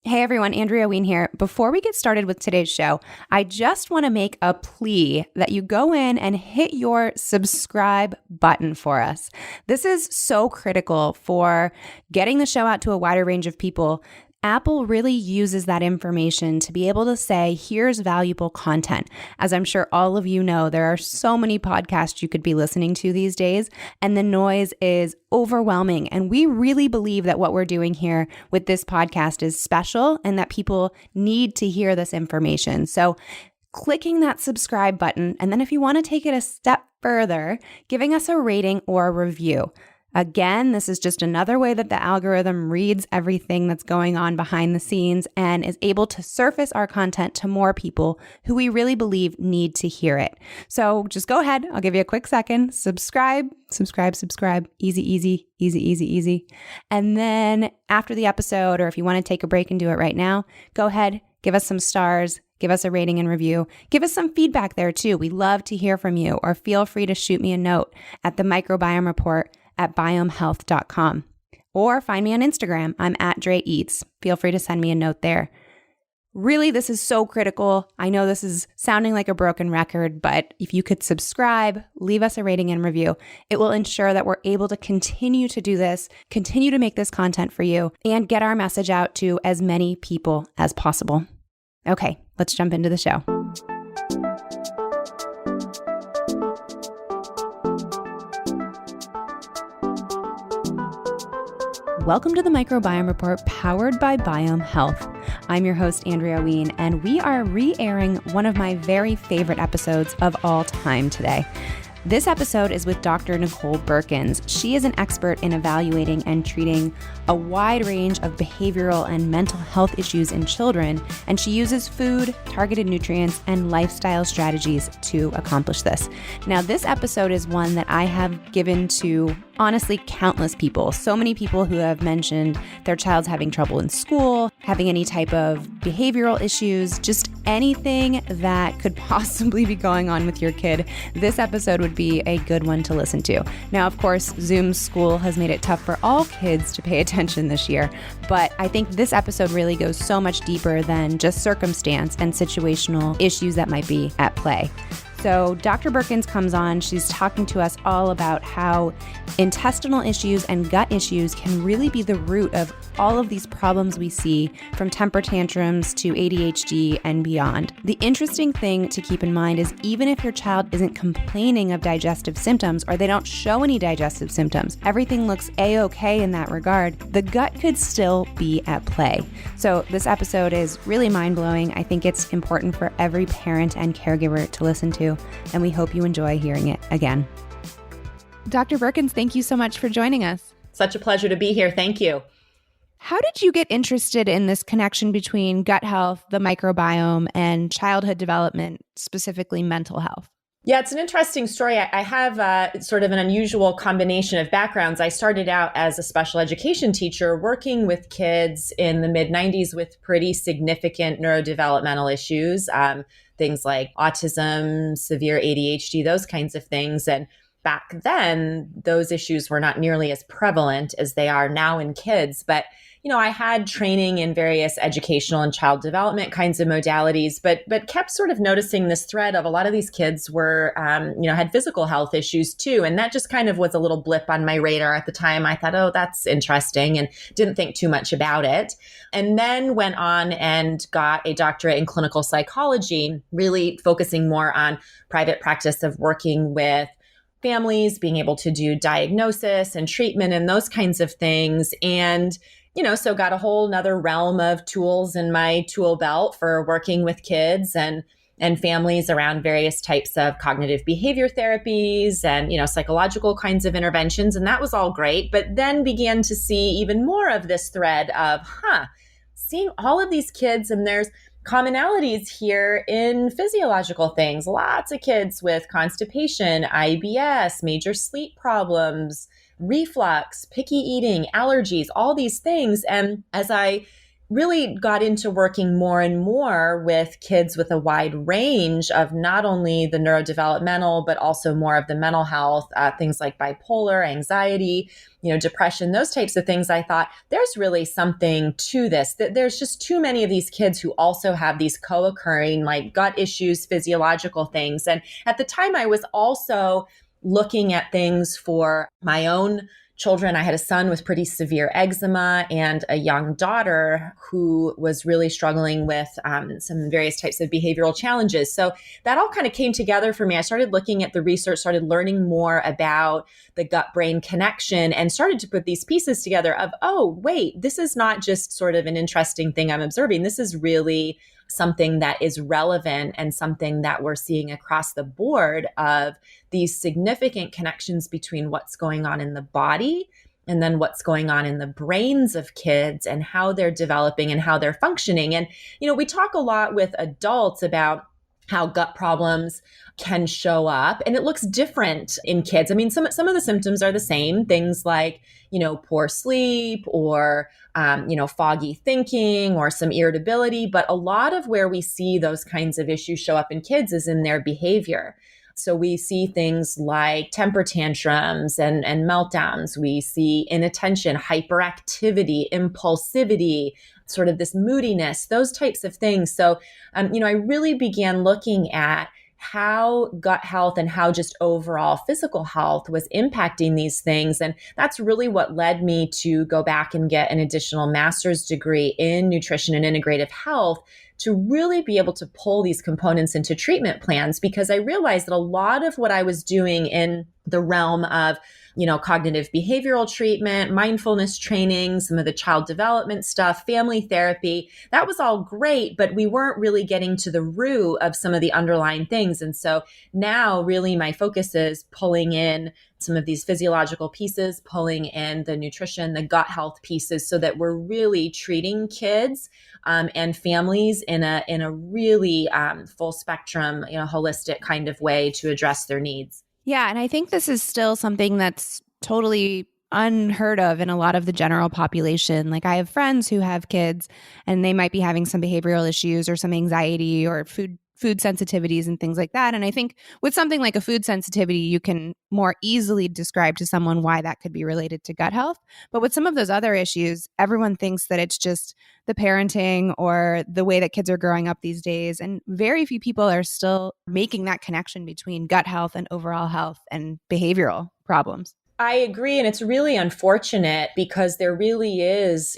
Hey everyone, Andrea here. Before we get started with today's show, I just want to make a plea that you go in and hit your subscribe button for us. This is so critical for getting the show out to a wider range of people. Apple really uses that information to be able to say, here's valuable content. As I'm sure all of you know, there are so many podcasts you could be listening to these days, and the noise is overwhelming. And we really believe that what we're doing here with this podcast is special and that people need to hear this information. So clicking that subscribe button, and then if you want to take it a step further, giving us a rating or a review. Again, this is just another way that the algorithm reads everything that's going on behind the scenes and is able to surface our content to more people who we really believe need to hear it. So just go ahead. I'll give you a quick second. Subscribe. Easy. And then after the episode, or if you want to take a break and do it right now, go ahead, give us some stars. Give us a rating and review. Give us some feedback there too. We love to hear from you, or feel free to shoot me a note at the Microbiome Report at biomehealth.com, or find me on Instagram. I'm at Dre Eats. Feel free to send me a note there. Really, this is so critical. I know this is sounding like a broken record, but if you could subscribe, leave us a rating and review, it will ensure that we're able to continue to do this, continue to make this content for you, and get our message out to as many people as possible. Okay, let's jump into the show. Welcome to the Microbiome Report, powered by BIOHM Health. I'm your host, Andrea, and we are re-airing one of my very favorite episodes of all time today. This episode is with Dr. Nicole Beurkens. She is an expert in evaluating and treating a wide range of behavioral and mental health issues in children, and she uses food, targeted nutrients, and lifestyle strategies to accomplish this. Now, this episode is one that I have given to, honestly, countless people. So many people who have mentioned their child's having trouble in school, having any type of behavioral issues, just anything that could possibly be going on with your kid. This episode would be a good one to listen to. Now, of course, Zoom school has made it tough for all kids to pay attention this year, but I think this episode really goes so much deeper than just circumstance and situational issues that might be at play. So Dr. Beurkens comes on, she's talking to us all about how intestinal issues and gut issues can really be the root of all of these problems we see, from temper tantrums to ADHD and beyond. The interesting thing to keep in mind is even if your child isn't complaining of digestive symptoms, or they don't show any digestive symptoms, everything looks A-okay in that regard, the gut could still be at play. So this episode is really mind-blowing. I think it's important for every parent and caregiver to listen to, and we hope you enjoy hearing it again. Dr. Beurkens, thank you so much for joining us. Such a pleasure to be here. Thank you. How did you get interested in this connection between gut health, the microbiome, and childhood development, specifically mental health? Yeah, it's an interesting story. I have sort of an unusual combination of backgrounds. I started out as a special education teacher working with kids in the mid-90s with pretty significant neurodevelopmental issues, things like autism, severe ADHD, those kinds of things. And back then, those issues were not nearly as prevalent as they are now in kids. But I had training in various educational and child development kinds of modalities, but kept sort of noticing this thread of a lot of these kids were, had physical health issues too. And that just kind of was a little blip on my radar at the time. I thought, oh, that's interesting, and didn't think too much about it. And then went on and got a doctorate in clinical psychology, really focusing more on private practice of working with families, being able to do diagnosis and treatment and those kinds of things. And so got a whole nother realm of tools in my tool belt for working with kids and families around various types of cognitive behavior therapies and, psychological kinds of interventions. And that was all great, but then began to see even more of this thread of, seeing all of these kids, and there's commonalities here in physiological things. Lots of kids with constipation, IBS, major sleep problems, reflux, picky eating, allergies, all these things. And as I really got into working more and more with kids with a wide range of not only the neurodevelopmental, but also more of the mental health, things like bipolar, anxiety, depression, those types of things. I thought there's really something to this, that there's just too many of these kids who also have these co-occurring like gut issues, physiological things. And at the time I was also looking at things for my own children. I had a son with pretty severe eczema and a young daughter who was really struggling with some various types of behavioral challenges. So that all kind of came together for me. I started looking at the research, started learning more about the gut-brain connection, and started to put these pieces together of, oh, wait, this is not just sort of an interesting thing I'm observing. This is really something that is relevant and something that we're seeing across the board of these significant connections between what's going on in the body and then what's going on in the brains of kids and how they're developing and how they're functioning. And, we talk a lot with adults about how gut problems can show up, and it looks different in kids. I mean, some of the symptoms are the same, things like, poor sleep or, foggy thinking or some irritability. But a lot of where we see those kinds of issues show up in kids is in their behavior. So we see things like temper tantrums and meltdowns. We see inattention, hyperactivity, impulsivity, sort of this moodiness, those types of things. So, I really began looking at how gut health and how just overall physical health was impacting these things. And that's really what led me to go back and get an additional master's degree in nutrition and integrative health to really be able to pull these components into treatment plans, because I realized that a lot of what I was doing in the realm of cognitive behavioral treatment, mindfulness training, some of the child development stuff, family therapy, that was all great, but we weren't really getting to the root of some of the underlying things. And so now really my focus is pulling in some of these physiological pieces, pulling in the nutrition, the gut health pieces, so that we're really treating kids and families in a really full spectrum, holistic kind of way to address their needs. Yeah. And I think this is still something that's totally unheard of in a lot of the general population. Like I have friends who have kids and they might be having some behavioral issues or some anxiety or food sensitivities and things like that. And I think with something like a food sensitivity, you can more easily describe to someone why that could be related to gut health. But with some of those other issues, everyone thinks that it's just the parenting or the way that kids are growing up these days. And very few people are still making that connection between gut health and overall health and behavioral problems. I agree. And it's really unfortunate because there really is,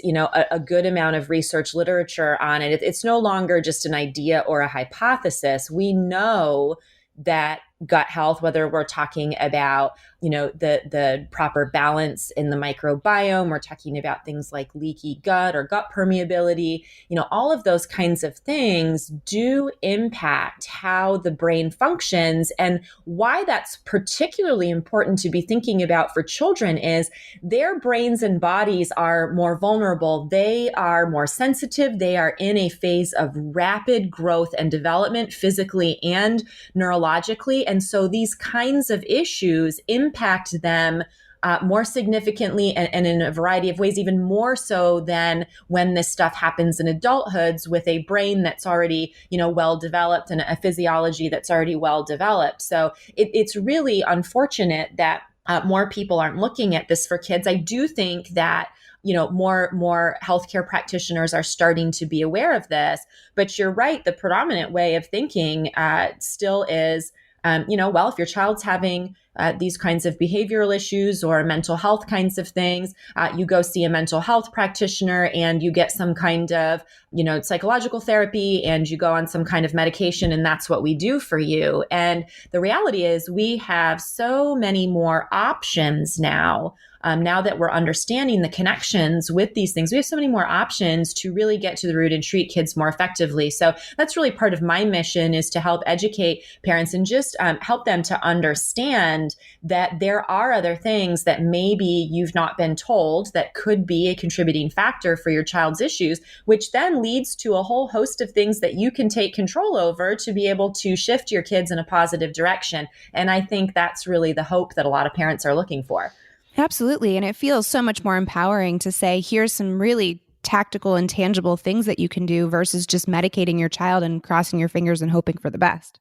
a good amount of research literature on it. It's no longer just an idea or a hypothesis. We know that gut health, whether we're talking about, the proper balance in the microbiome, we're talking about things like leaky gut or gut permeability, all of those kinds of things do impact how the brain functions. And why that's particularly important to be thinking about for children is their brains and bodies are more vulnerable. They are more sensitive. They are in a phase of rapid growth and development physically and neurologically. And so these kinds of issues impact them more significantly and in a variety of ways, even more so than when this stuff happens in adulthoods with a brain that's already, well developed and a physiology that's already well developed. So it's really unfortunate that more people aren't looking at this for kids. I do think that more healthcare practitioners are starting to be aware of this. But you're right, the predominant way of thinking still is, if your child's having these kinds of behavioral issues or mental health kinds of things, you go see a mental health practitioner and you get some kind of, psychological therapy and you go on some kind of medication, and that's what we do for you. And the reality is we have so many more options now. Now that we're understanding the connections with these things, we have so many more options to really get to the root and treat kids more effectively. So that's really part of my mission, is to help educate parents and just help them to understand that there are other things that maybe you've not been told that could be a contributing factor for your child's issues, which then leads to a whole host of things that you can take control over to be able to shift your kids in a positive direction. And I think that's really the hope that a lot of parents are looking for. Absolutely. And it feels so much more empowering to say, here's some really tactical and tangible things that you can do versus just medicating your child and crossing your fingers and hoping for the best.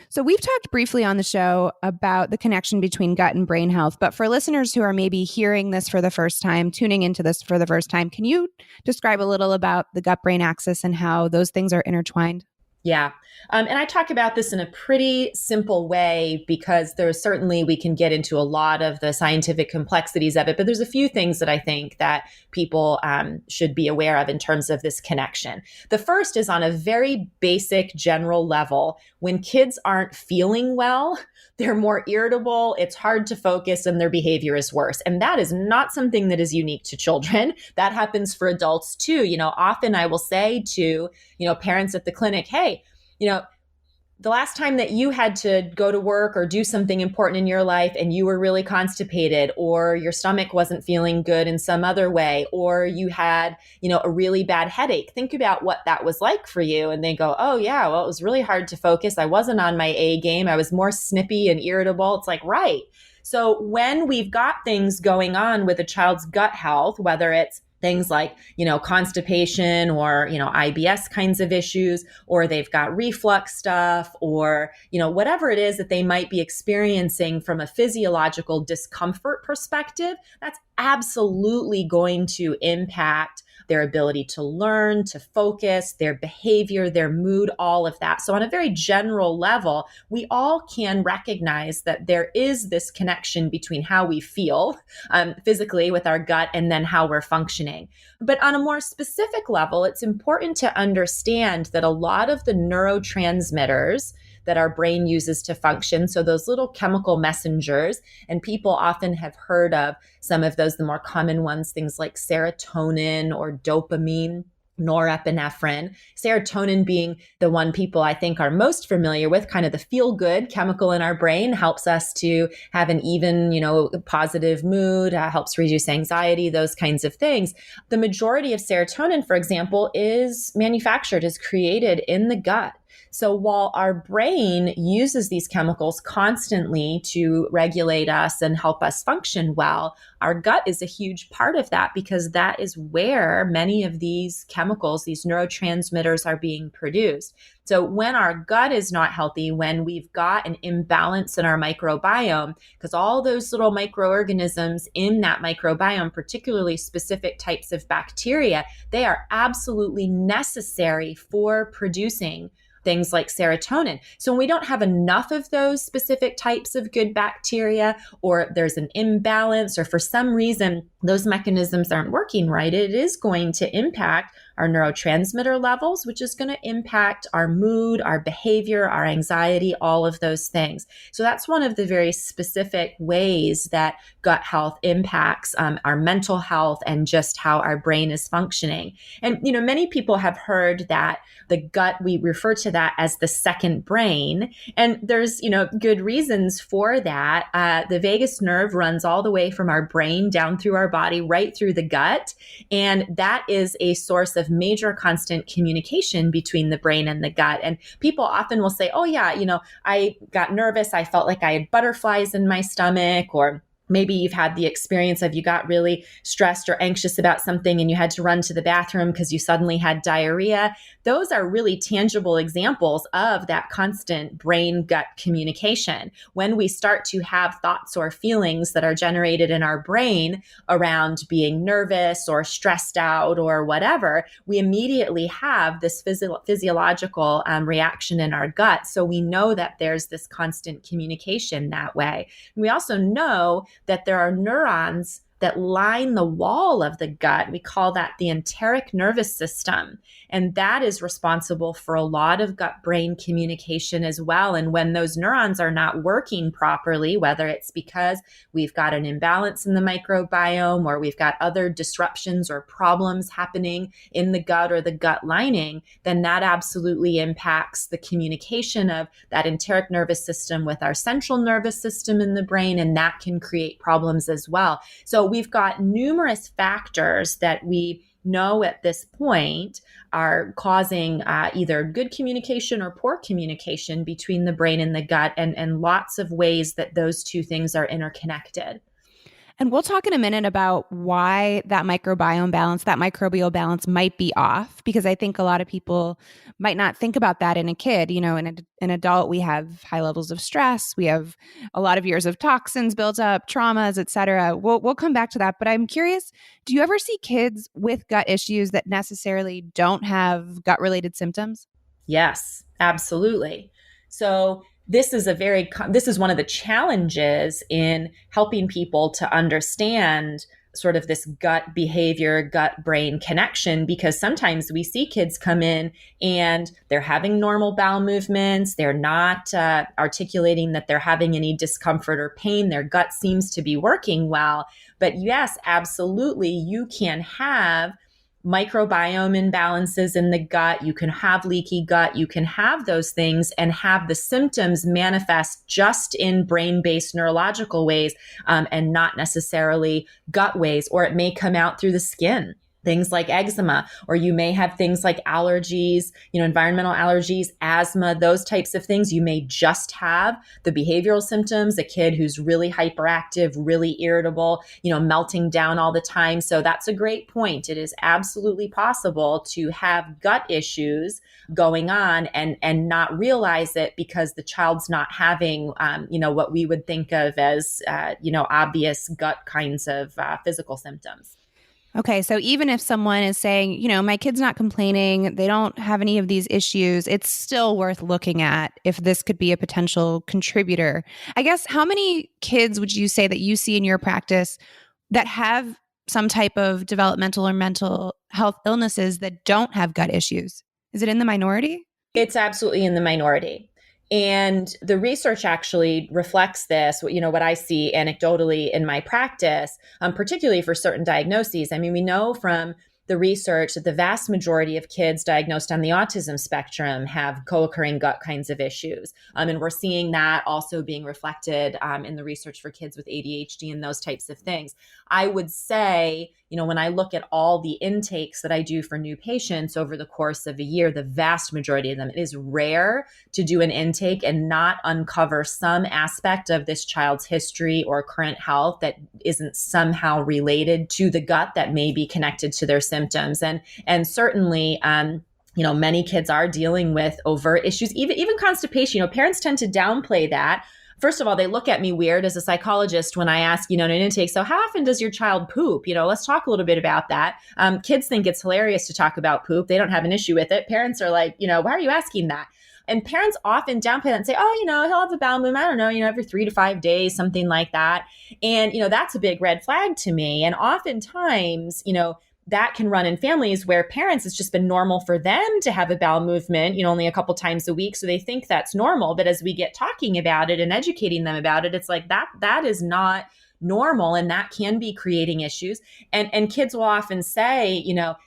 So we've talked briefly on the show about the connection between gut and brain health, but for listeners who are maybe hearing this for the first time, tuning into this for the first time, can you describe a little about the gut-brain axis and how those things are intertwined? Yeah. And I talk about this in a pretty simple way because we can get into a lot of the scientific complexities of it, but there's a few things that I think that people should be aware of in terms of this connection. The first is on a very basic general level. When kids aren't feeling well, they're more irritable, it's hard to focus, and their behavior is worse. And that is not something that is unique to children. That happens for adults too. Often I will say to, parents at the clinic, hey, the last time that you had to go to work or do something important in your life and you were really constipated, or your stomach wasn't feeling good in some other way, or you had, a really bad headache, think about what that was like for you. And they go, oh yeah, well, it was really hard to focus. I wasn't on my A game. I was more snippy and irritable. It's like, right. So when we've got things going on with a child's gut health, whether it's things like, constipation or, IBS kinds of issues, or they've got reflux stuff, or, whatever it is that they might be experiencing from a physiological discomfort perspective, that's absolutely going to impact their ability to learn, to focus, their behavior, their mood, all of that. So on a very general level, we all can recognize that there is this connection between how we feel physically with our gut and then how we're functioning. But on a more specific level, it's important to understand that a lot of the neurotransmitters that our brain uses to function, so those little chemical messengers, and people often have heard of some of those, the more common ones, things like serotonin or dopamine, norepinephrine, serotonin being the one people I think are most familiar with, kind of the feel-good chemical in our brain, helps us to have an even, positive mood, helps reduce anxiety, those kinds of things. The majority of serotonin, for example, is created in the gut. So while our brain uses these chemicals constantly to regulate us and help us function well, our gut is a huge part of that because that is where many of these chemicals, these neurotransmitters, are being produced. So when our gut is not healthy, when we've got an imbalance in our microbiome, because all those little microorganisms in that microbiome, particularly specific types of bacteria, they are absolutely necessary for producing things like serotonin. So when we don't have enough of those specific types of good bacteria, or there's an imbalance, or for some reason those mechanisms aren't working right, it is going to impact our neurotransmitter levels, which is going to impact our mood, our behavior, our anxiety, all of those things. So that's one of the very specific ways that gut health impacts our mental health and just how our brain is functioning. And, many people have heard that the gut, we refer to that as the second brain. And there's, good reasons for that. The vagus nerve runs all the way from our brain down through our body, right through the gut. And that is a source of major constant communication between the brain and the gut. And people often will say, oh yeah, I got nervous. I felt like I had butterflies in my stomach, or maybe you've had the experience of you got really stressed or anxious about something and you had to run to the bathroom because you suddenly had diarrhea. Those are really tangible examples of that constant brain-gut communication. When we start to have thoughts or feelings that are generated in our brain around being nervous or stressed out or whatever, we immediately have this physiological reaction in our gut. So we know that there's this constant communication that way. And we also know that there are neurons that line the wall of the gut. We call that the enteric nervous system. And that is responsible for a lot of gut-brain communication as well. And when those neurons are not working properly, whether it's because we've got an imbalance in the microbiome, or we've got other disruptions or problems happening in the gut or the gut lining, then that absolutely impacts the communication of that enteric nervous system with our central nervous system in the brain, and that can create problems as well. So we've got numerous factors that we know at this point are causing either good communication or poor communication between the brain and the gut, and lots of ways that those two things are interconnected. And we'll talk in a minute about why that microbiome balance, that microbial balance might be off, because I think a lot of people might not think about that in a kid. You know, in an adult, we have high levels of stress. We have a lot of years of toxins built up, traumas, et cetera. We'll come back to that. But I'm curious, do you ever see kids with gut issues that necessarily don't have gut-related symptoms? Yes, absolutely. So this is this is one of the challenges in helping people to understand sort of this gut behavior, gut brain connection, because sometimes we see kids come in and they're having normal bowel movements. They're not articulating that they're having any discomfort or pain. Their gut seems to be working well. But yes, absolutely, you can have microbiome imbalances in the gut. You can have leaky gut. You can have those things and have the symptoms manifest just in brain-based neurological ways, and not necessarily gut ways, or it may come out through the skin. Things like eczema, or you may have things like allergies, environmental allergies, asthma, those types of things. You may just have the behavioral symptoms, a kid who's really hyperactive, really irritable, melting down all the time. So that's a great point. It is absolutely possible to have gut issues going on and not realize it because the child's not having, what we would think of as, obvious gut kinds of physical symptoms. Okay, so even if someone is saying, my kid's not complaining, they don't have any of these issues, it's still worth looking at if this could be a potential contributor. I guess, how many kids would you say that you see in your practice that have some type of developmental or mental health illnesses that don't have gut issues? Is it in the minority? It's absolutely in the minority. And the research actually reflects this, what I see anecdotally in my practice, particularly for certain diagnoses. I mean, we know from the research that the vast majority of kids diagnosed on the autism spectrum have co-occurring gut kinds of issues. And we're seeing that also being reflected in the research for kids with ADHD and those types of things. I would say, when I look at all the intakes that I do for new patients over the course of a year, the vast majority of them, it is rare to do an intake and not uncover some aspect of this child's history or current health that isn't somehow related to the gut that may be connected to their symptoms. And certainly, many kids are dealing with overt issues, even constipation. Parents tend to downplay that. First of all, they look at me weird as a psychologist when I ask, in an intake, so how often does your child poop? Let's talk a little bit about that. Kids think it's hilarious to talk about poop. They don't have an issue with it. Parents are like, why are you asking that? And parents often downplay that and say, oh, he'll have a bowel movement, I don't know, every 3 to 5 days, something like that. And, that's a big red flag to me. And oftentimes, that can run in families where parents, it's just been normal for them to have a bowel movement, only a couple times a week. So they think that's normal. But as we get talking about it and educating them about it, it's like that is not normal, and that can be creating issues. And kids will often say,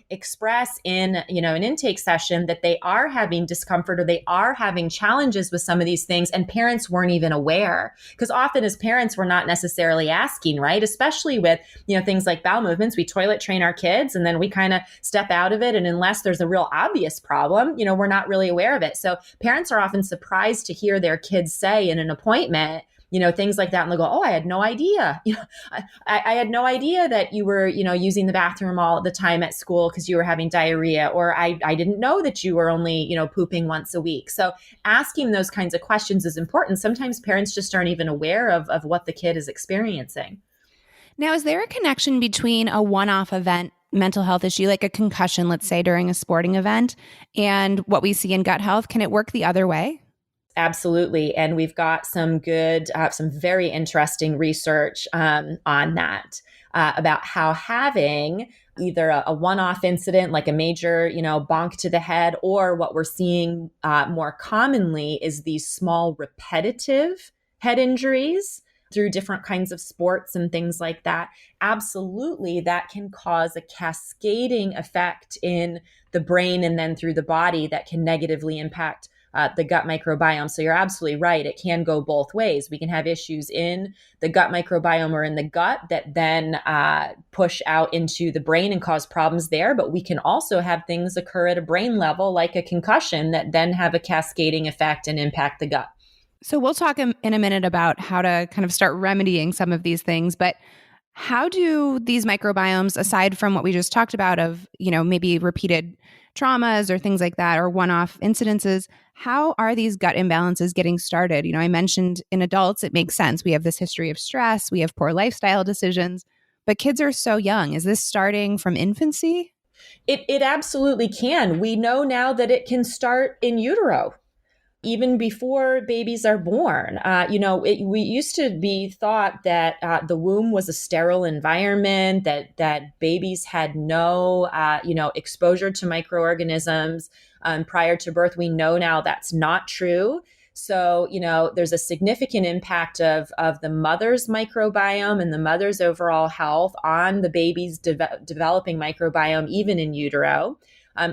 express in, an intake session that they are having discomfort or they are having challenges with some of these things, and parents weren't even aware. Because often as parents, we're not necessarily asking, right? Especially with, things like bowel movements, we toilet train our kids and then we kind of step out of it. And unless there's a real obvious problem, we're not really aware of it. So parents are often surprised to hear their kids say in an appointment, things like that. And they'll go, oh, I had no idea. I had no idea that you were, using the bathroom all the time at school because you were having diarrhea, or I didn't know that you were only, pooping once a week. So asking those kinds of questions is important. Sometimes parents just aren't even aware of what the kid is experiencing. Now, is there a connection between a one-off event mental health issue, like a concussion, let's say during a sporting event, and what we see in gut health? Can it work the other way? Absolutely. And we've got some very interesting research on that, about how having either a one-off incident, like a major, bonk to the head, or what we're seeing more commonly is these small repetitive head injuries through different kinds of sports and things like that. Absolutely, that can cause a cascading effect in the brain and then through the body that can negatively impact the gut microbiome. So you're absolutely right. It can go both ways. We can have issues in the gut microbiome or in the gut that then push out into the brain and cause problems there. But we can also have things occur at a brain level, like a concussion, that then have a cascading effect and impact the gut. So we'll talk in a minute about how to kind of start remedying some of these things. But How do these microbiomes, aside from what we just talked about of, maybe repeated traumas or things like that, or one-off incidences, how are these gut imbalances getting started? I mentioned in adults, it makes sense. We have this history of stress, we have poor lifestyle decisions, but kids are so young. Is this starting from infancy? It absolutely can. We know now that it can start in utero, even before babies are born. We used to be thought that the womb was a sterile environment, that babies had no, exposure to microorganisms prior to birth. We know now that's not true. So, there's a significant impact of the mother's microbiome and the mother's overall health on the baby's developing microbiome, even in utero.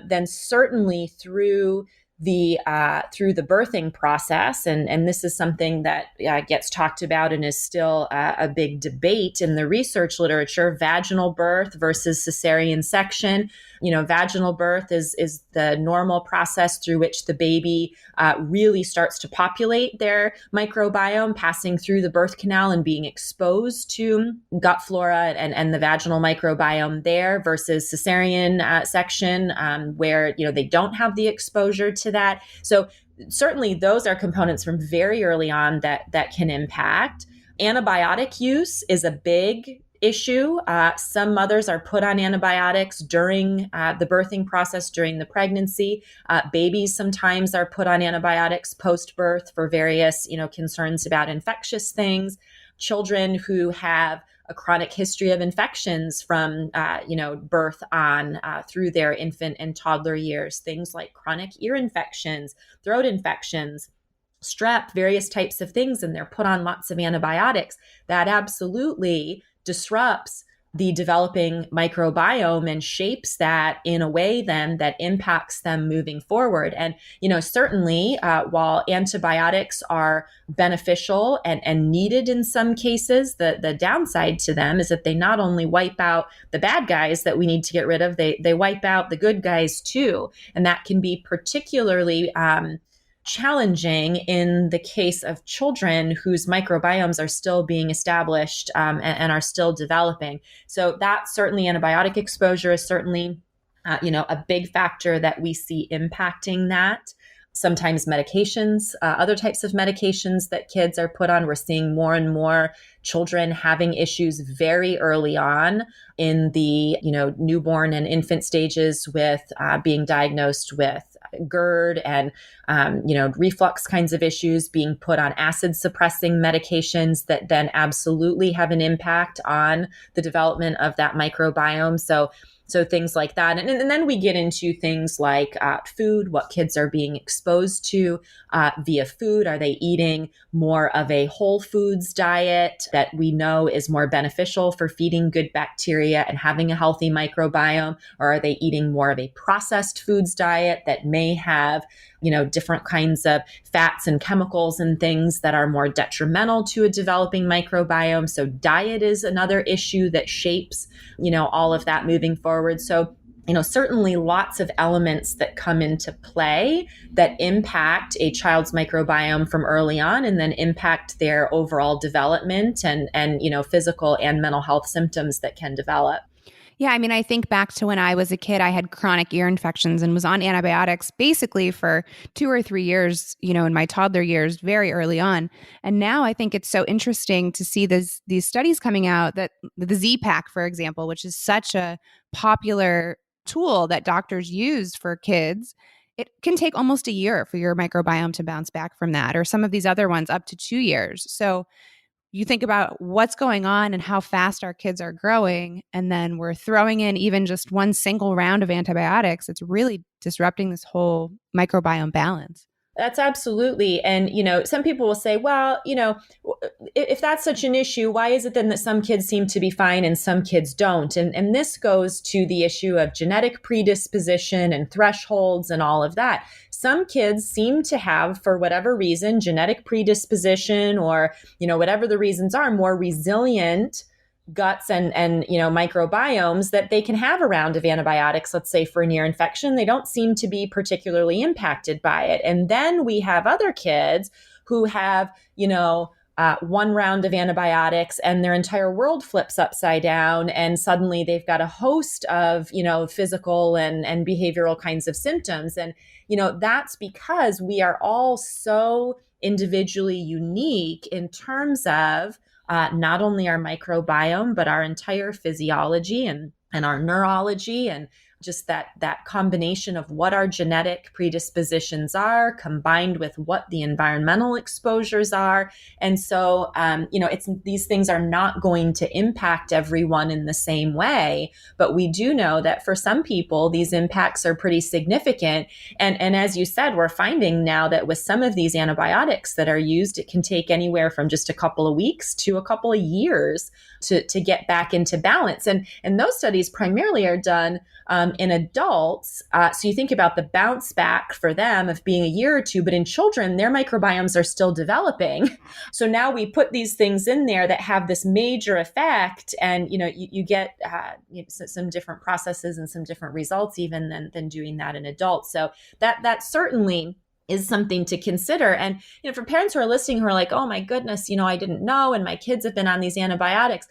Then certainly through the birthing process, and this is something that gets talked about and is still a big debate in the research literature: vaginal birth versus cesarean section. Vaginal birth is the normal process through which the baby really starts to populate their microbiome, passing through the birth canal and being exposed to gut flora and the vaginal microbiome there, versus cesarean section, where they don't have the exposure to that. So certainly those are components from very early on that can impact. Antibiotic use is a big issue. Some mothers are put on antibiotics during the birthing process, during the pregnancy. Babies sometimes are put on antibiotics post-birth for various, concerns about infectious things. Children who have a chronic history of infections from, birth on through their infant and toddler years, things like chronic ear infections, throat infections, strep, various types of things, and they're put on lots of antibiotics. That absolutely disrupts the developing microbiome and shapes that in a way then that impacts them moving forward. And, certainly while antibiotics are beneficial and needed in some cases, the downside to them is that they not only wipe out the bad guys that we need to get rid of, they wipe out the good guys too. And that can be particularly challenging in the case of children whose microbiomes are still being established and are still developing. So that certainly, antibiotic exposure is certainly, a big factor that we see impacting that. Sometimes medications, other types of medications that kids are put on. We're seeing more and more children having issues very early on in the, newborn and infant stages with being diagnosed with GERD and, reflux kinds of issues, being put on acid suppressing medications that then absolutely have an impact on the development of that microbiome. So things like that. And then we get into things like food, what kids are being exposed to via food. Are they eating more of a whole foods diet that we know is more beneficial for feeding good bacteria and having a healthy microbiome? Or are they eating more of a processed foods diet that may have, different kinds of fats and chemicals and things that are more detrimental to a developing microbiome? So diet is another issue that shapes, all of that moving forward. So, certainly lots of elements that come into play that impact a child's microbiome from early on and then impact their overall development and physical and mental health symptoms that can develop. Yeah, I think back to when I was a kid, I had chronic ear infections and was on antibiotics basically for 2 or 3 years, in my toddler years, very early on. And now I think it's so interesting to see these studies coming out that the Z-Pak, for example, which is such a popular tool that doctors use for kids, it can take almost a year for your microbiome to bounce back from that, or some of these other ones up to 2 years. So you think about what's going on and how fast our kids are growing, and then we're throwing in even just one single round of antibiotics. It's really disrupting this whole microbiome balance. That's absolutely. And, some people will say, well, if that's such an issue, why is it then that some kids seem to be fine and some kids don't? And this goes to the issue of genetic predisposition and thresholds and all of that. Some kids seem to have, for whatever reason, genetic predisposition or, whatever the reasons are, more resilient guts and microbiomes that they can have a round of antibiotics, let's say for an ear infection. They don't seem to be particularly impacted by it. And then we have other kids who have, one round of antibiotics and their entire world flips upside down. And suddenly they've got a host of, physical and behavioral kinds of symptoms. And, that's because we are all so individually unique in terms of not only our microbiome, but our entire physiology and our neurology, and just that combination of what our genetic predispositions are combined with what the environmental exposures are. And so, these things are not going to impact everyone in the same way, but we do know that for some people, these impacts are pretty significant. And as you said, we're finding now that with some of these antibiotics that are used, it can take anywhere from just a couple of weeks to a couple of years to get back into balance. And those studies primarily are done in adults. So you think about the bounce back for them of being a year or two, but in children, their microbiomes are still developing. So now we put these things in there that have this major effect, and you get some different processes and some different results even than doing that in adults. So that certainly is something to consider. And, for parents who are listening who are like, oh my goodness, I didn't know, and my kids have been on these antibiotics.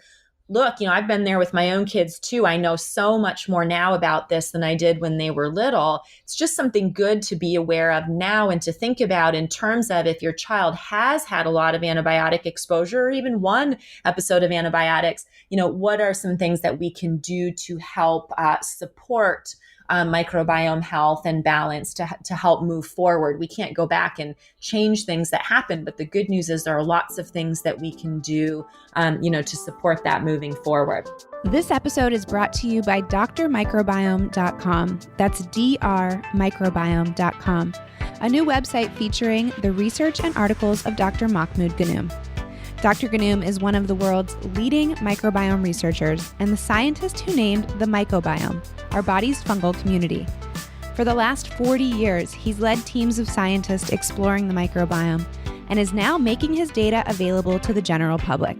Look, I've been there with my own kids too. I know so much more now about this than I did when they were little. It's just something good to be aware of now and to think about in terms of if your child has had a lot of antibiotic exposure or even one episode of antibiotics, what are some things that we can do to help support microbiome health and balance to help move forward. We can't go back and change things that happen, but the good news is there are lots of things that we can do, to support that moving forward. This episode is brought to you by drmicrobiome.com. That's drmicrobiome.com, a new website featuring the research and articles of Dr. Mahmoud Ghanoum. Dr. Ghanoum is one of the world's leading microbiome researchers and the scientist who named the microbiome, our body's fungal community. For the last 40 years, he's led teams of scientists exploring the microbiome and is now making his data available to the general public.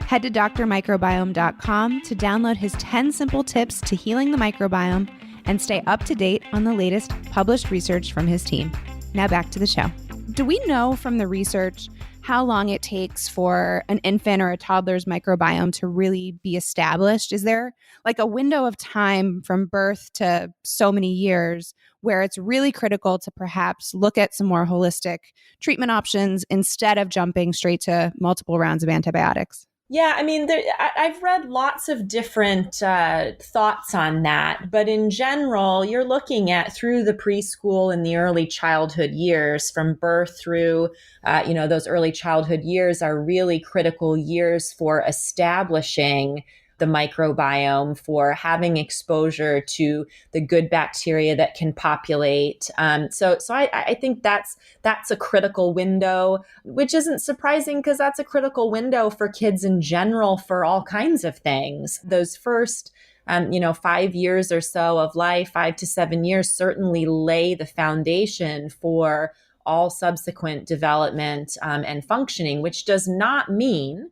Head to drmicrobiome.com to download his 10 simple tips to healing the microbiome and stay up to date on the latest published research from his team. Now back to the show. Do we know from the research how long it takes for an infant or a toddler's microbiome to really be established? Is there like a window of time from birth to so many years where it's really critical to perhaps look at some more holistic treatment options instead of jumping straight to multiple rounds of antibiotics? Yeah, I've read lots of different thoughts on that, but in general, you're looking at through the preschool and the early childhood years, from birth through, those early childhood years are really critical years for establishing the microbiome, for having exposure to the good bacteria that can populate. So I think that's a critical window, which isn't surprising because that's a critical window for kids in general for all kinds of things. Those first 5 years or so of life, 5 to 7 years, certainly lay the foundation for all subsequent development and functioning, which does not mean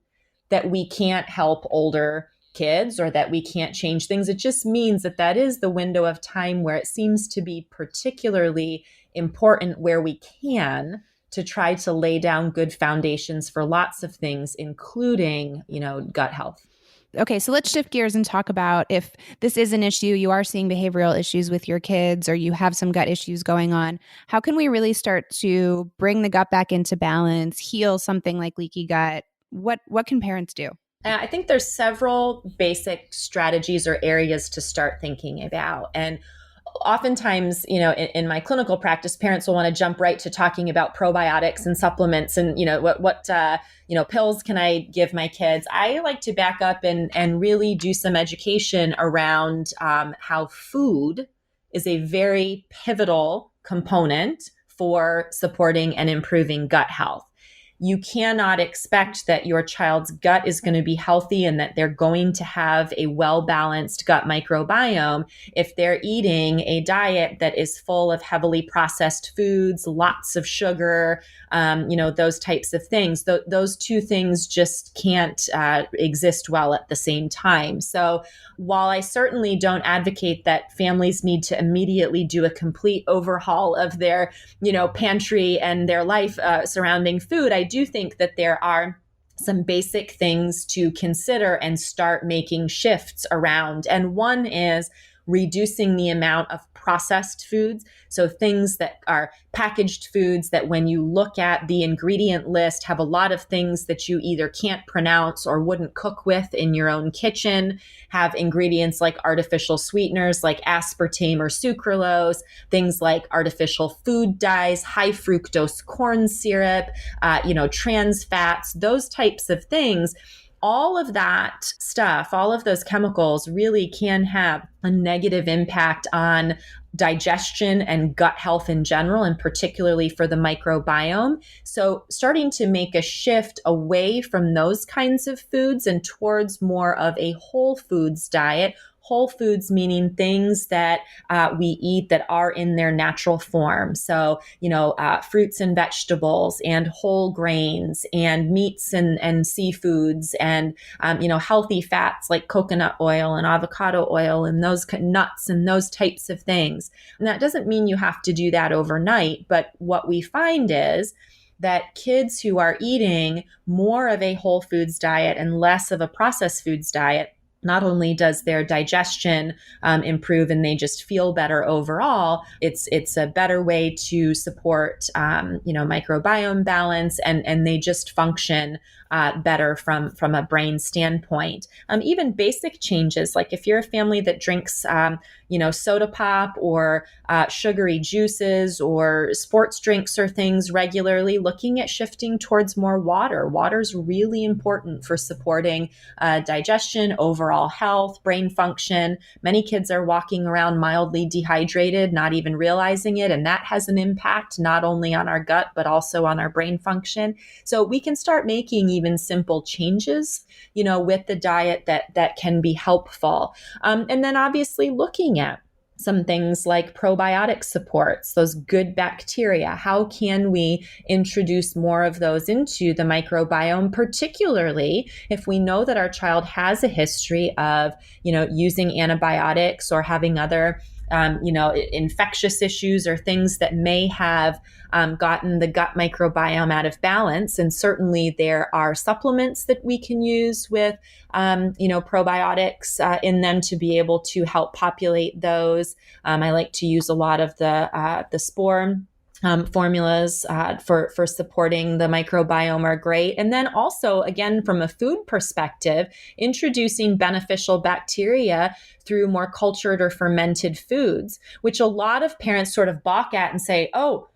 that we can't help older kids or that we can't change things. It just means that is the window of time where it seems to be particularly important, where we can, to try to lay down good foundations for lots of things, including, gut health. Okay, so let's shift gears and talk about if this is an issue, you are seeing behavioral issues with your kids or you have some gut issues going on. How can we really start to bring the gut back into balance, heal something like leaky gut? What can parents do? I think there's several basic strategies or areas to start thinking about. And oftentimes, in my clinical practice, parents will want to jump right to talking about probiotics and supplements and, what pills can I give my kids? I like to back up and really do some education around how food is a very pivotal component for supporting and improving gut health. You cannot expect that your child's gut is going to be healthy and that they're going to have a well-balanced gut microbiome if they're eating a diet that is full of heavily processed foods, lots of sugar, those types of things. Those two things just can't exist well at the same time. So while I certainly don't advocate that families need to immediately do a complete overhaul of their, pantry and their life surrounding food, I do think that there are some basic things to consider and start making shifts around. And one is reducing the amount of processed foods. So things that are packaged foods that when you look at the ingredient list have a lot of things that you either can't pronounce or wouldn't cook with in your own kitchen, have ingredients like artificial sweeteners like aspartame or sucralose, things like artificial food dyes, high fructose corn syrup, trans fats, those types of things. All of that stuff, all of those chemicals really can have a negative impact on digestion and gut health in general, and particularly for the microbiome. So starting to make a shift away from those kinds of foods and towards more of a whole foods diet. Whole foods meaning things that we eat that are in their natural form. So, fruits and vegetables and whole grains and meats and seafoods and, healthy fats like coconut oil and avocado oil and those nuts and those types of things. And that doesn't mean you have to do that overnight. But what we find is that kids who are eating more of a whole foods diet and less of a processed foods diet, not only does their digestion improve and they just feel better overall, it's a better way to support microbiome balance, and they just function better from a brain standpoint. Even basic changes, like if you're a family that drinks soda pop or sugary juices or sports drinks or things regularly, looking at shifting towards more water. Water is really important for supporting digestion, overall health, brain function. Many kids are walking around mildly dehydrated, not even realizing it, and that has an impact not only on our gut, but also on our brain function. So we can start making even simple changes, with the diet that can be helpful. And then obviously looking at some things like probiotic supports, those good bacteria. How can we introduce more of those into the microbiome, particularly if we know that our child has a history of, using antibiotics or having other infectious issues or things that may have gotten the gut microbiome out of balance. And certainly there are supplements that we can use with, probiotics in them to be able to help populate those. I like to use a lot of the spore formulas for supporting the microbiome are great. And then also, again, from a food perspective, introducing beneficial bacteria through more cultured or fermented foods, which a lot of parents sort of balk at and say, oh,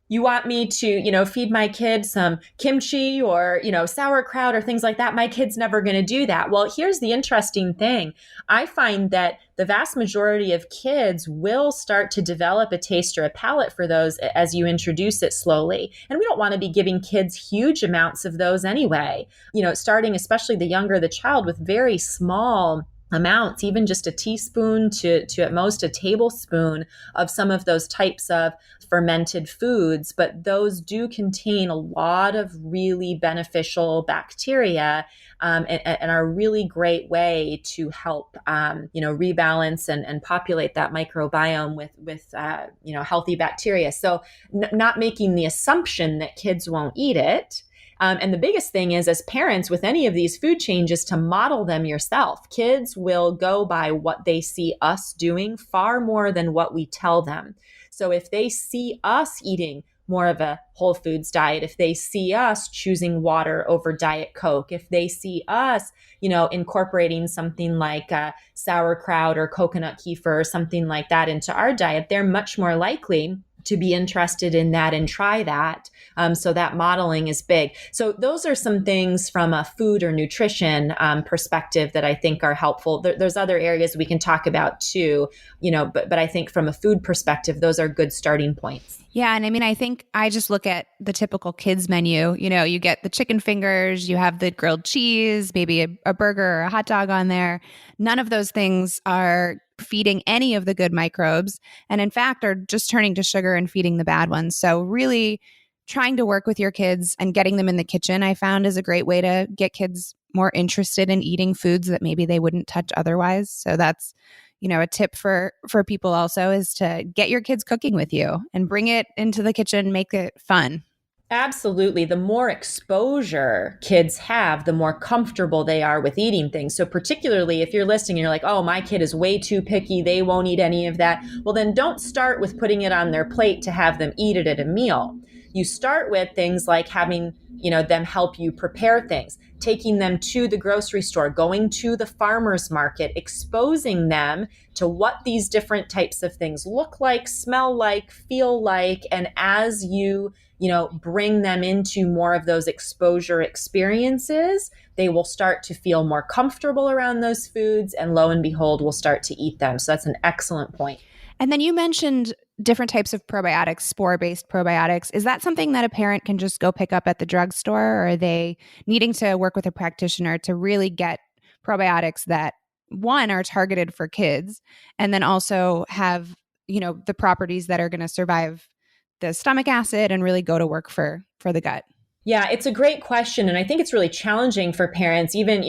you want me to, feed my kid some kimchi or, sauerkraut or things like that. My kid's never going to do that. Well, here's the interesting thing. I find that the vast majority of kids will start to develop a taste or a palate for those as you introduce it slowly. And we don't want to be giving kids huge amounts of those anyway, starting especially the younger the child with very small amounts, even just a teaspoon to at most a tablespoon of some of those types of fermented foods. But those do contain a lot of really beneficial bacteria and are a really great way to help, rebalance and populate that microbiome with healthy bacteria. So not making the assumption that kids won't eat it. And the biggest thing is, as parents with any of these food changes, to model them yourself. Kids will go by what they see us doing far more than what we tell them. So if they see us eating more of a whole foods diet, if they see us choosing water over Diet Coke, if they see us, incorporating something like sauerkraut or coconut kefir or something like that into our diet, they're much more likely to be interested in that and try that. So that modeling is big. So those are some things from a food or nutrition perspective that I think are helpful. There's other areas we can talk about too, but I think from a food perspective, those are good starting points. Yeah. And I think I just look at the typical kids menu. You get the chicken fingers, you have the grilled cheese, maybe a burger or a hot dog on there. None of those things are feeding any of the good microbes, and in fact are just turning to sugar and feeding the bad ones. So really trying to work with your kids and getting them in the kitchen, I found, is a great way to get kids more interested in eating foods that maybe they wouldn't touch otherwise. So that's, a tip for people also, is to get your kids cooking with you and bring it into the kitchen, make it fun. Absolutely. The more exposure kids have, the more comfortable they are with eating things. So, particularly if you're listening and you're like, oh, my kid is way too picky, they won't eat any of that. Well, then don't start with putting it on their plate to have them eat it at a meal. You start with things like having, them help you prepare things, taking them to the grocery store, going to the farmer's market, exposing them to what these different types of things look like, smell like, feel like. And as you bring them into more of those exposure experiences, they will start to feel more comfortable around those foods, and lo and behold, will start to eat them. So that's an excellent point. And then you mentioned different types of probiotics, spore-based probiotics. Is that something that a parent can just go pick up at the drugstore, or are they needing to work with a practitioner to really get probiotics that, one, are targeted for kids, and then also have, the properties that are going to survive the stomach acid and really go to work for the gut? Yeah, it's a great question. And I think it's really challenging for parents. Even,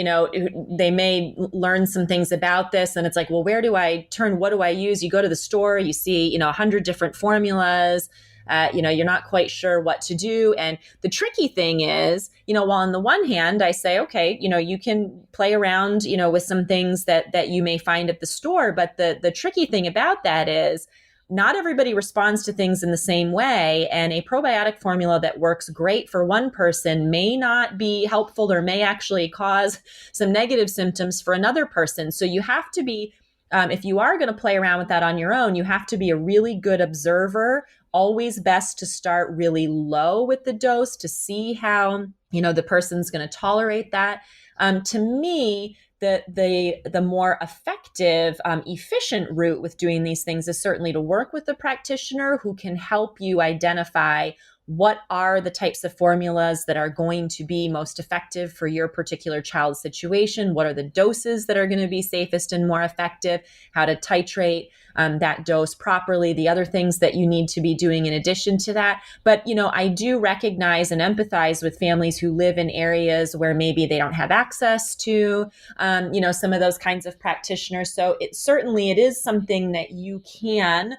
they may learn some things about this and it's like, well, where do I turn? What do I use? You go to the store, you see, 100 different formulas. You're not quite sure what to do. And the tricky thing is, while on the one hand, I say, okay, you can play around, with some things that you may find at the store. But the tricky thing about that is, not everybody responds to things in the same way. And a probiotic formula that works great for one person may not be helpful or may actually cause some negative symptoms for another person. So you have to be, if you are going to play around with that on your own, you have to be a really good observer. Always best to start really low with the dose to see how, the person's going to tolerate that. To me, the more effective, efficient route with doing these things is certainly to work with a practitioner who can help you identify what are the types of formulas that are going to be most effective for your particular child's situation? What are the doses that are going to be safest and more effective? How to titrate that dose properly, the other things that you need to be doing in addition to that. But, I do recognize and empathize with families who live in areas where maybe they don't have access to, some of those kinds of practitioners. So it is something that you can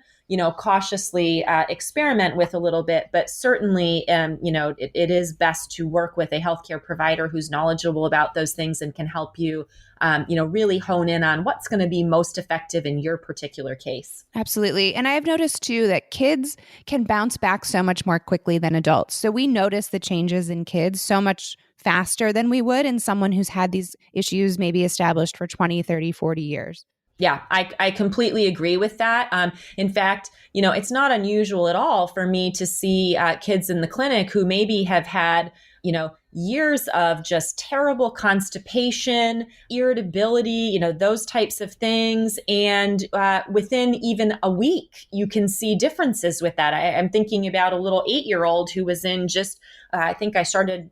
cautiously experiment with a little bit, but certainly, it is best to work with a healthcare provider who's knowledgeable about those things and can help you, really hone in on what's going to be most effective in your particular case. Absolutely. And I've noticed too that kids can bounce back so much more quickly than adults. So we notice the changes in kids so much faster than we would in someone who's had these issues maybe established for 20, 30, 40 years. Yeah, I completely agree with that. In fact, it's not unusual at all for me to see kids in the clinic who maybe have had, years of just terrible constipation, irritability, those types of things. And within even a week, you can see differences with that. I'm thinking about a little 8-year-old who was in just, I think I started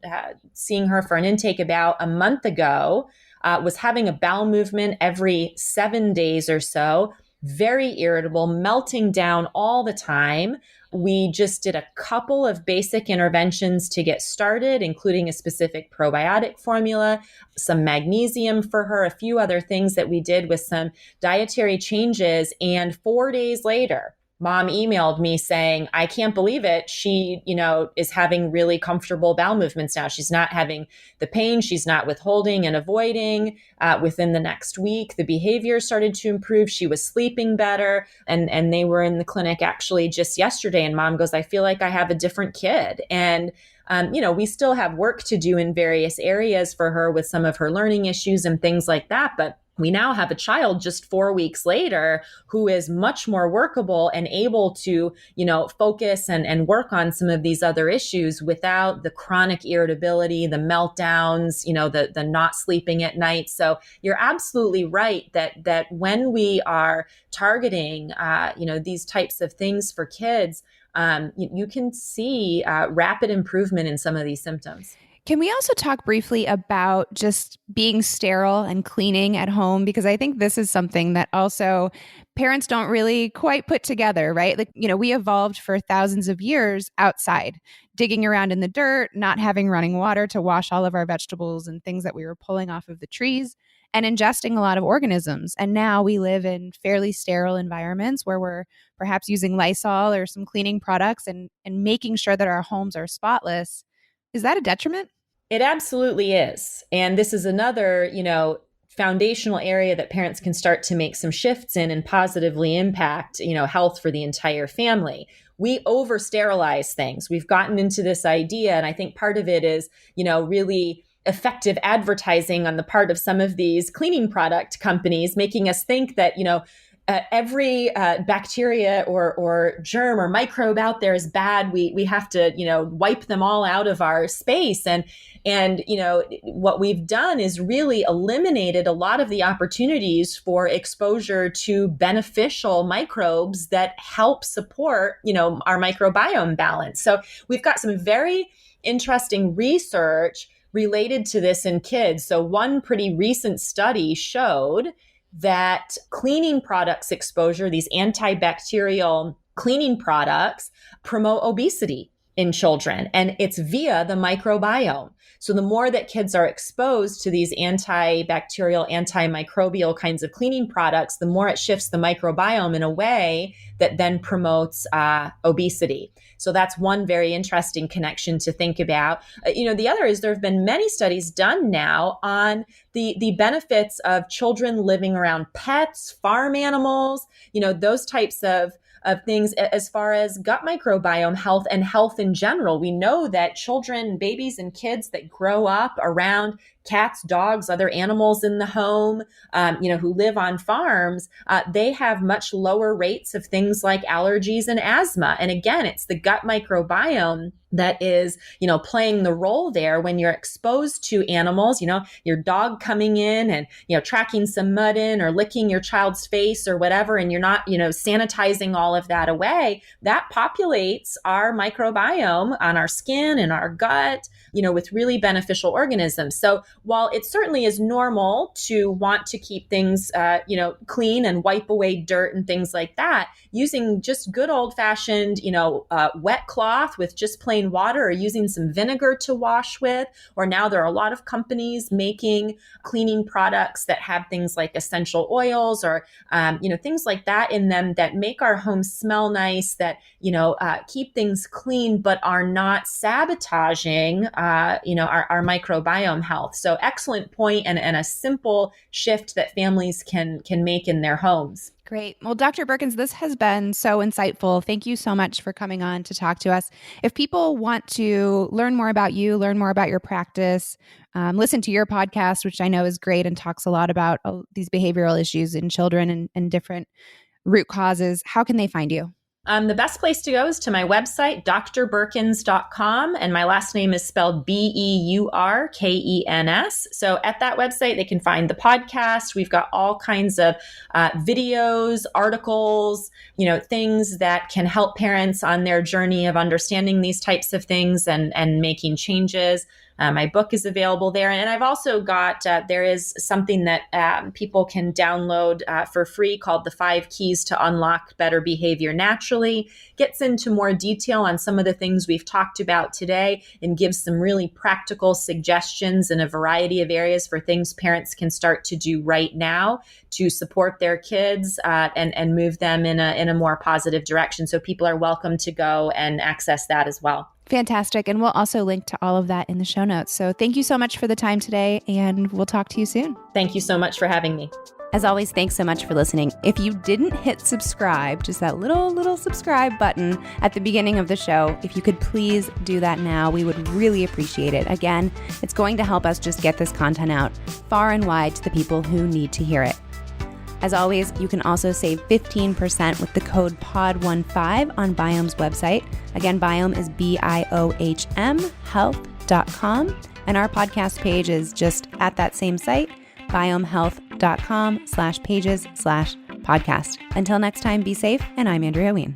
seeing her for an intake about a month ago. Was having a bowel movement every 7 days or so, very irritable, melting down all the time. We just did a couple of basic interventions to get started, including a specific probiotic formula, some magnesium for her, a few other things that we did with some dietary changes. And 4 days later, Mom emailed me saying, I can't believe it. She, is having really comfortable bowel movements now. She's not having the pain. She's not withholding and avoiding. Within the next week, the behavior started to improve. She was sleeping better. And they were in the clinic actually just yesterday. And Mom goes, I feel like I have a different kid. And we still have work to do in various areas for her with some of her learning issues and things like that. But we now have a child just 4 weeks later who is much more workable and able to, focus and work on some of these other issues without the chronic irritability, the meltdowns, the not sleeping at night. So you're absolutely right that when we are targeting, these types of things for kids, you can see rapid improvement in some of these symptoms. Can we also talk briefly about just being sterile and cleaning at home? Because I think this is something that also parents don't really quite put together, right? Like, we evolved for thousands of years outside, digging around in the dirt, not having running water to wash all of our vegetables and things that we were pulling off of the trees. and ingesting a lot of organisms. And now we live in fairly sterile environments where we're perhaps using Lysol or some cleaning products and making sure that our homes are spotless. Is that a detriment? It absolutely is. And this is another, foundational area that parents can start to make some shifts in and positively impact, health for the entire family. We over sterilize things. We've gotten into this idea, and I think part of it is, really effective advertising on the part of some of these cleaning product companies, making us think that, every bacteria or germ or microbe out there is bad. We have to, wipe them all out of our space. And what we've done is really eliminated a lot of the opportunities for exposure to beneficial microbes that help support, our microbiome balance. So we've got some very interesting research related to this in kids. So one pretty recent study showed that cleaning products exposure, these antibacterial cleaning products, promote obesity in children, and it's via the microbiome. So the more that kids are exposed to these antibacterial, antimicrobial kinds of cleaning products, the more it shifts the microbiome in a way that then promotes obesity. So that's one very interesting connection to think about. The other is there have been many studies done now on the benefits of children living around pets, farm animals, those types of things as far as gut microbiome health and health in general. We know that children, babies and kids that grow up around cats, dogs, other animals in the home, who live on farms, they have much lower rates of things like allergies and asthma. And again, it's the gut microbiome that is, playing the role there when you're exposed to animals, your dog coming in and, tracking some mud in or licking your child's face or whatever, and you're not, sanitizing all of that away. That populates our microbiome on our skin and our gut, with really beneficial organisms. So while it certainly is normal to want to keep things, clean and wipe away dirt and things like that, using just good old fashioned, wet cloth with just plain water or using some vinegar to wash with, or now there are a lot of companies making cleaning products that have things like essential oils or, things like that in them that make our homes smell nice, that, keep things clean, but are not sabotaging, our microbiome health. So excellent point and a simple shift that families can make in their homes. Great. Well, Dr. Beurkens, this has been so insightful. Thank you so much for coming on to talk to us. If people want to learn more about you, learn more about your practice, listen to your podcast, which I know is great and talks a lot about these behavioral issues in children and different root causes, how can they find you? The best place to go is to my website, drbeurkens.com, and my last name is spelled Beurkens. So at that website, they can find the podcast. We've got all kinds of videos, articles, things that can help parents on their journey of understanding these types of things and making changes. My book is available there. And I've also got, there is something that people can download for free called The 5 Keys to Unlock Better Behavior Naturally. Gets into more detail on some of the things we've talked about today and gives some really practical suggestions in a variety of areas for things parents can start to do right now to support their kids and move them in a more positive direction. So people are welcome to go and access that as well. Fantastic. And we'll also link to all of that in the show notes. So thank you so much for the time today, and we'll talk to you soon. Thank you so much for having me. As always, thanks so much for listening. If you didn't hit subscribe, just that little subscribe button at the beginning of the show, if you could please do that now, we would really appreciate it. Again, it's going to help us just get this content out far and wide to the people who need to hear it. As always, you can also save 15% with the code POD15 on Biome's website. Again, Biome is BIOHM health.com. And our podcast page is just at that same site, biomehealth.com/pages/podcast. Until next time, be safe. And I'm Andrea Ween.